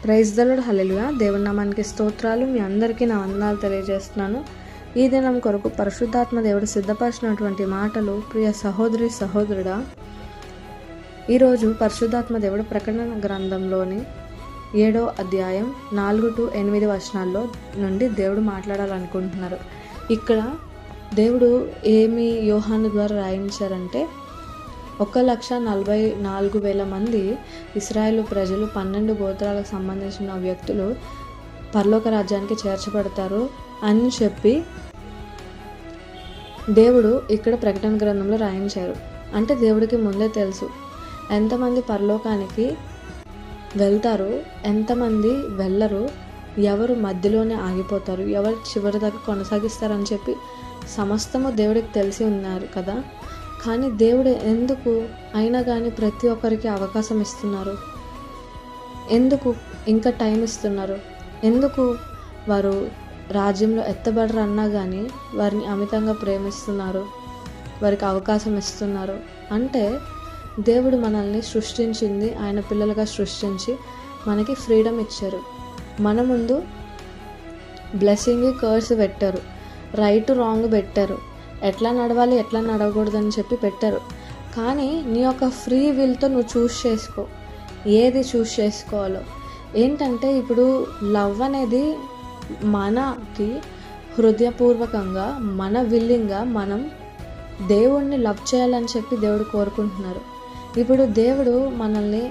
Praise the lord, హల్లెలూయా. దేవుని నామానికి స్తోత్రాలు. మీ అందరికీ నా వందనాలు తెలియజేస్తున్నాను. ఈ దినం కొరకు పరిశుద్ధాత్మ దేవుడు సిద్ధపరిచినటువంటి మాటలు. ప్రియ సహోదరి సహోదరుడా, ఈరోజు పరిశుద్ధాత్మ దేవుడు ప్రకటన గ్రంథంలోని 7వ అధ్యాయం 4-8 వచనాల్లో నుండి దేవుడు మాట్లాడాలనుకుంటున్నారు. ఇక్కడ దేవుడు ఏమి యోహాను ద్వారా రాయించారంటే, 1,44,000 మంది ఇశ్రాయేలు ప్రజలు 12 గోత్రాలకు సంబంధించిన వ్యక్తులు పరలోక రాజ్యానికి చేర్చబడతారు అని చెప్పి దేవుడు ఇక్కడ ప్రకటన గ్రంథంలో రాయించారు. అంటే దేవుడికి ముందే తెలుసు ఎంతమంది పరలోకానికి వెళ్తారు, ఎంతమంది వెళ్ళరు, ఎవరు మధ్యలోనే ఆగిపోతారు, ఎవరు చివరి దాకా కొనసాగిస్తారని చెప్పి సమస్తము దేవుడికి తెలిసి ఉన్నారు కదా. కానీ దేవుడు ఎందుకు అయినా కానీ ప్రతి ఒక్కరికి అవకాశం ఇస్తున్నారు? ఎందుకు ఇంకా టైం ఇస్తున్నారు? ఎందుకు వారు రాజ్యంలో ఎత్తబడరు అన్నా కానీ వారిని అమితంగా ప్రేమిస్తున్నారు, వారికి అవకాశం ఇస్తున్నారు? అంటే దేవుడు మనల్ని సృష్టించింది ఆయన పిల్లలుగా సృష్టించి మనకి ఫ్రీడమ్ ఇచ్చారు. మన ముందు బ్లెస్సింగ్ కర్స్ పెట్టారు, రైట్ రాంగ్ పెట్టారు, ఎట్లా నడవాలి ఎట్లా నడవకూడదని చెప్పి పెట్టారు. కానీ నీ యొక్క ఫ్రీ విల్తో నువ్వు చూస్ చేసుకో, ఏది చూస్ చేసుకోవాలో. ఏంటంటే ఇప్పుడు లవ్ అనేది మనకి హృదయపూర్వకంగా మన విల్లింగ్గా మనం దేవుణ్ణి లవ్ చేయాలని చెప్పి దేవుడు కోరుకుంటున్నారు. ఇప్పుడు దేవుడు మనల్ని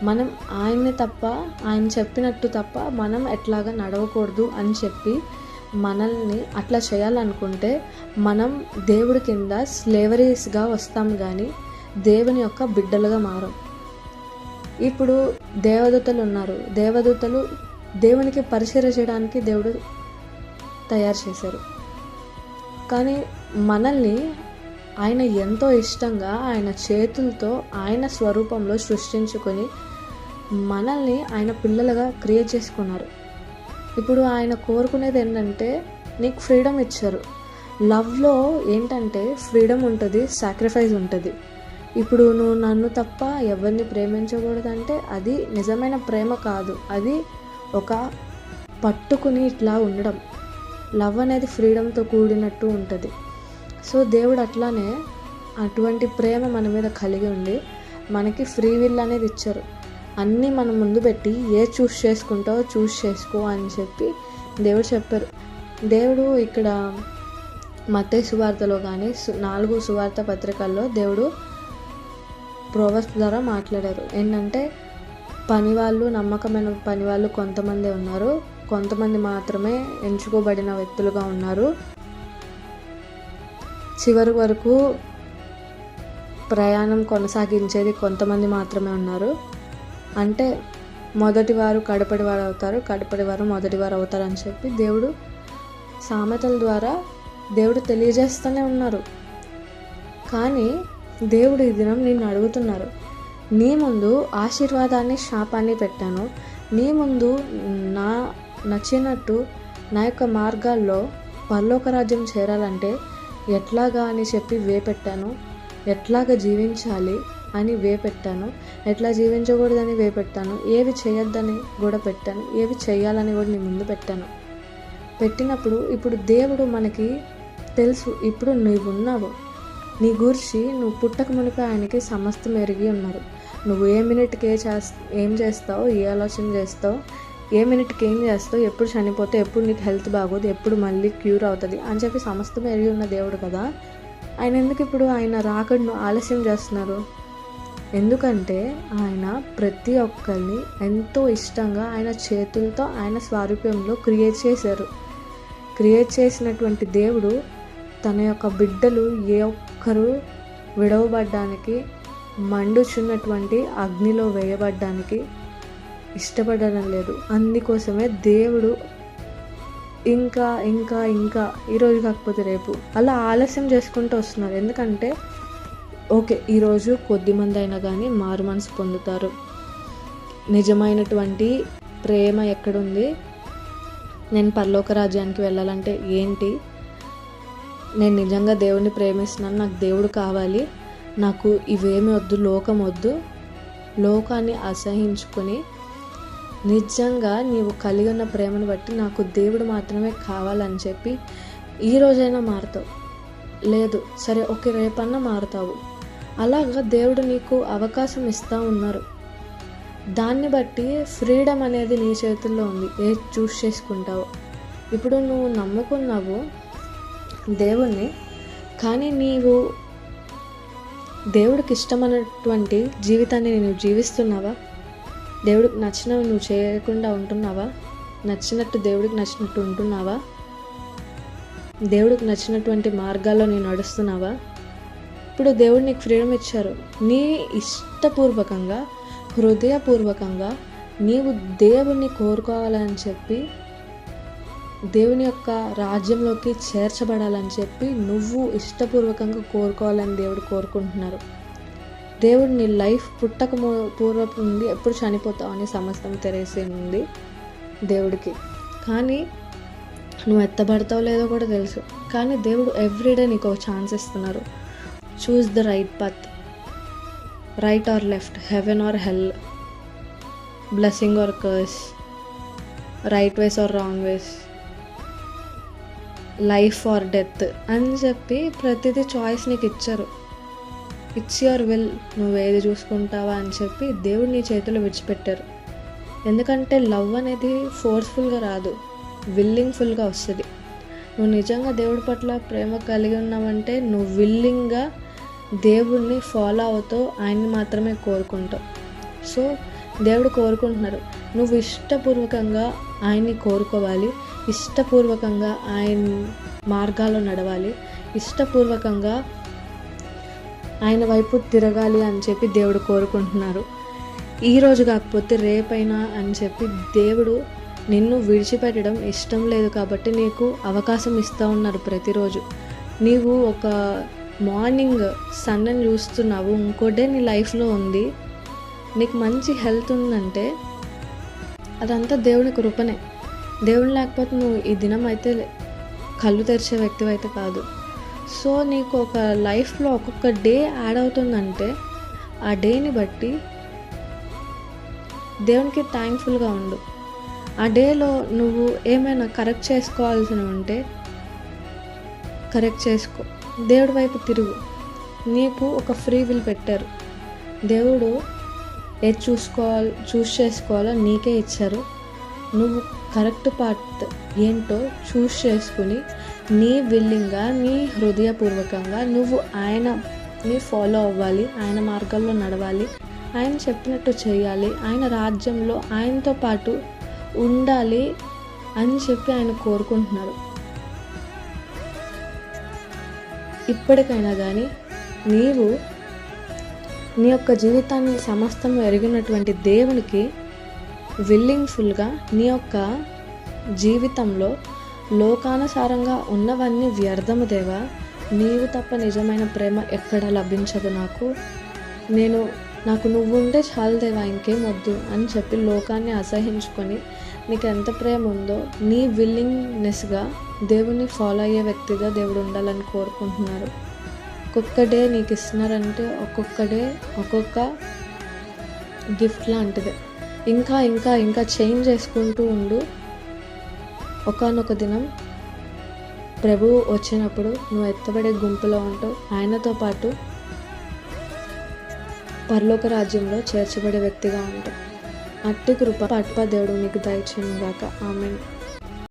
మనం ఆయన్ని తప్ప, ఆయన చెప్పినట్టు తప్ప మనం ఎట్లాగా నడవకూడదు అని చెప్పి మనల్ని అట్లా చేయాలనుకుంటే మనం దేవుడి కింద స్లేవరీస్గా వస్తాం, కానీ దేవుని యొక్క బిడ్డలుగా మారం. ఇప్పుడు దేవదూతలు ఉన్నారు, దేవదూతలు దేవునికి పరిచర్య చేయడానికి దేవుడు తయారు చేశారు. కానీ మనల్ని ఆయన ఎంతో ఇష్టంగా ఆయన చేతులతో ఆయన స్వరూపంలో సృష్టించుకొని మనల్ని ఆయన పిల్లలుగా క్రియేట్ చేసుకున్నారు. ఇప్పుడు ఆయన కోరుకునేది ఏంటంటే నీకు ఫ్రీడమ్ ఇచ్చారు. లవ్లో ఏంటంటే ఫ్రీడమ్ ఉంటుంది, సాక్రిఫైస్ ఉంటుంది. ఇప్పుడు నువ్వు నన్ను తప్ప ఎవరిని ప్రేమించకూడదంటే అది నిజమైన ప్రేమ కాదు, అది ఒక పట్టుకుని ఇట్లా ఉండడం. లవ్ అనేది ఫ్రీడమ్తో కూడినట్టు ఉంటుంది. సో దేవుడు అట్లానే అటువంటి ప్రేమ మన మీద కలిగి ఉండి మనకి ఫ్రీ విల్ అనేది ఇచ్చారు. అన్నీ మన ముందు పెట్టి ఏ చూస్ చేసుకుంటావో చూస్ చేసుకో అని చెప్పి దేవుడు చెప్పారు. దేవుడు ఇక్కడ మత్తయి సువార్తలో కానీ 4 సువార్త పత్రికల్లో దేవుడు ప్రోవర్బ్స్ ద్వారా మాట్లాడారు. ఏంటంటే పనివాళ్ళు, నమ్మకమైన పనివాళ్ళు కొంతమంది ఉన్నారు, కొంతమంది మాత్రమే ఎంచుకోబడిన వ్యక్తులుగా ఉన్నారు, చివరి వరకు ప్రయాణం కొనసాగించేది కొంతమంది మాత్రమే ఉన్నారు. అంటే మొదటివారు కడపడివారు అవుతారు, కడపడివారు మొదటివారు అవుతారు అని చెప్పి దేవుడు సామెతల ద్వారా దేవుడు తెలియజేస్తూనే ఉన్నారు. కానీ దేవుడు ఈ దినం నిన్ను అడుగుతున్నారు, నీ ముందు ఆశీర్వాదాన్ని శాపాన్ని పెట్టాను, నీ ముందు నా నచ్చినట్టు నా యొక్క మార్గాల్లో పరలోక రాజ్యం చేరాలంటే ఎట్లాగా అని చెప్పి వేపెట్టాను, ఎట్లాగా జీవించాలి అని వేపెట్టాను, ఎట్లా జీవించకూడదని వేపెట్టాను, ఏవి చేయొద్దని కూడా పెట్టాను, ఏవి చేయాలని కూడా నీ ముందు పెట్టాను. పెట్టినప్పుడు ఇప్పుడు దేవుడు మనకి తెలుసు, ఇప్పుడు నువ్వు ఉన్నావు, నీ గురించి నువ్వు పుట్టక మునిపే ఆయనకి సమస్తం ఎరిగి ఉన్నారు. నువ్వు ఏ మినిట్కి ఏం చేస్తావు, ఏ ఆలోచన చేస్తావు, ఏ మినిట్కి ఏం చేస్తావు, ఎప్పుడు చనిపోతే, ఎప్పుడు నీకు హెల్త్ బాగోదు, ఎప్పుడు మళ్ళీ క్యూర్ అవుతుంది అని చెప్పి సమస్తం ఎరిగి ఉన్న దేవుడు కదా. ఆయన ఎందుకు ఇప్పుడు ఆయన రాకడను ఆలస్యం చేస్తున్నారు? ఎందుకంటే ఆయన ప్రతి ఒక్కరిని ఎంతో ఇష్టంగా ఆయన చేతులతో ఆయన స్వారూప్యంలో క్రియేట్ చేశారు. క్రియేట్ చేసినటువంటి దేవుడు తన యొక్క బిడ్డలు ఏ ఒక్కరు విడవబడ్డానికి, మండుచున్నటువంటి అగ్నిలో వేయబడ్డానికి ఇష్టపడడం లేదు. అందుకోసమే దేవుడు ఇంకా ఇంకా ఇంకా ఈరోజు కాకపోతే రేపు అలా ఆలస్యం చేసుకుంటూ వస్తున్నారు. ఎందుకంటే ఓకే, ఈరోజు కొద్దిమంది అయినా కానీ మారు మనసు పొందుతారు. నిజమైనటువంటి ప్రేమ ఎక్కడుంది? నేను పరలోక రాజ్యానికి వెళ్ళాలంటే ఏంటి? నేను నిజంగా దేవుడిని ప్రేమిస్తున్నాను, నాకు దేవుడు కావాలి, నాకు ఇవేమి వద్దు, లోకం వద్దు, లోకాన్ని అసహించుకొని నిజంగా నీవు కలిగి ఉన్న ప్రేమను బట్టి నాకు దేవుడు మాత్రమే కావాలని చెప్పి ఈ రోజైనా మారుతావు. లేదు సరే ఓకే రేపన్నా మారుతావు. అలాగా దేవుడు నీకు అవకాశం ఇస్తూ ఉన్నారు. దాన్ని బట్టి ఫ్రీడమ్ అనేది నీ చేతుల్లో ఉంది. ఏది చూస్ చేసుకుంటావు. ఇప్పుడు నువ్వు నమ్ముకున్నావు దేవుణ్ణి, కానీ నీవు దేవుడికి ఇష్టమైనటువంటి జీవితాన్ని నువ్వు జీవిస్తున్నావా? దేవుడికి నచ్చినవి నువ్వు చేయకుండా ఉంటున్నావా? నచ్చినట్టు దేవుడికి నచ్చినట్టు ఉంటున్నావా? దేవుడికి నచ్చినటువంటి మార్గాల్లో నేను నడుస్తున్నావా? ఇప్పుడు దేవుడు నీకు ఫ్రీడమ్ ఇచ్చారు. నీ ఇష్టపూర్వకంగా హృదయపూర్వకంగా నీవు దేవుణ్ణి కోరుకోవాలని చెప్పి, దేవుని యొక్క రాజ్యంలోకి చేర్చబడాలని చెప్పి నువ్వు ఇష్టపూర్వకంగా కోరుకోవాలని దేవుడు కోరుకుంటున్నారు. దేవుడు నీ లైఫ్ పుట్టక పూర్వపు నుండి ఎప్పుడు చనిపోతావు అని సమస్తం తెరేసి ఉంది దేవుడికి. కానీ నువ్వు ఎత్తబడతావు లేదో కూడా తెలుసు. కానీ దేవుడు ఎవ్రీడే నీకు ఒక ఛాన్స్ ఇస్తున్నారు. Choose the right path, right or left, heaven or hell, blessing or curse, right ways or wrong ways, life or death అని చెప్పి ప్రతిదీ చాయిస్ నీకు ఇచ్చారు. ఇట్స్ యువర్ విల్, నువ్వు ఏది చూసుకుంటావా అని చెప్పి దేవుడు నీ చేతిలో విడిచిపెట్టారు. ఎందుకంటే లవ్ అనేది ఫోర్స్ఫుల్గా రాదు, విల్లింగ్ఫుల్గా వస్తుంది. నువ్వు నిజంగా దేవుడి పట్ల ప్రేమ కలిగి ఉన్నావంటే నువ్వు విల్లింగ్గా దేవుడిని ఫాలో అవుతావు, ఆయన్ని మాత్రమే కోరుకుంటావు. సో దేవుడు కోరుకుంటున్నారు నువ్వు ఇష్టపూర్వకంగా ఆయన్ని కోరుకోవాలి, ఇష్టపూర్వకంగా ఆయన మార్గాల్లో నడవాలి, ఇష్టపూర్వకంగా ఆయన వైపు తిరగాలి అని చెప్పి దేవుడు కోరుకుంటున్నారు. ఈరోజు కాకపోతే రేపైనా అని చెప్పి దేవుడు నిన్ను విడిచిపెట్టడం ఇష్టం లేదు కాబట్టి నీకు అవకాశం ఇస్తూ ఉన్నారు ప్రతిరోజు. నీవు ఒక మార్నింగ్ సన్ని చూస్తున్నావు, ఇంకో డే నీ లైఫ్లో ఉంది, నీకు మంచి హెల్త్ ఉందంటే అదంతా దేవుని కృపనే. దేవుడు లేకపోతే నువ్వు ఈ దినం అయితే కళ్ళు తెరిచే వ్యక్తివి అయితే కాదు. సో నీకు ఒక లైఫ్లో ఒక్కొక్క డే యాడ్ అవుతుందంటే ఆ డేని బట్టి దేవునికి థ్యాంక్ఫుల్గా ఉండు. ఆ డేలో నువ్వు ఏమైనా కరెక్ట్ చేసుకోవాల్సి ఉంటే కరెక్ట్ చేసుకో, దేవుడి వైపు తిరుగు. నీకు ఒక ఫ్రీ విల్ పెట్టారు. దేవుడు ఏది చూస్ చేసుకోవాలో నీకే ఇచ్చారు. నువ్వు కరెక్ట్ పార్ట్ ఏంటో చూస్ చేసుకుని నీ విల్లింగ్గా, నీ హృదయపూర్వకంగా నువ్వు ఆయనని ఫాలో అవ్వాలి, ఆయన మార్గాల్లో నడవాలి, ఆయన చెప్పినట్టు చేయాలి, ఆయన రాజ్యంలో ఆయనతో పాటు ఉండాలి అని చెప్పి ఆయన కోరుకుంటున్నారు. ఇప్పటికైనా కానీ నీవు నీ యొక్క జీవితాన్ని సమస్తం ఎరిగినటువంటి దేవునికి విల్లింగ్ఫుల్గా నీ యొక్క జీవితంలో లోకానుసారంగా ఉన్నవన్నీ వ్యర్థము దేవా, నీవు తప్ప నిజమైన ప్రేమ ఎక్కడ లభించదు నాకు నువ్వు ఉంటే చాలు దేవా, ఇంకేం వద్దు అని చెప్పి లోకాన్ని అసహించుకొని నీకు ఎంత ప్రేమ ఉందో నీ విల్లింగ్నెస్గా దేవుని ఫాలో అయ్యే వ్యక్తిగా దేవుడు ఉండాలని కోరుకుంటున్నారు. ఒక్కొక్క డే నీకు ఇస్తున్నారంటే ఒక్కొక్క డే ఒక్కొక్క గిఫ్ట్ లాంటిదే. ఇంకా ఇంకా ఇంకా చేంజ్ చేసుకుంటూ ఉండు. ఒకానొక దినం ప్రభువు వచ్చినప్పుడు నువ్వు ఎత్తబడే గుంపులో ఉంటావు, ఆయనతో పాటు పరలోక రాజ్యంలో చేర్చబడే వ్యక్తిగా ఉంటావు. అట్టి కృప దేవుడు నీకు దయచేయును గాక. ఆమేన్.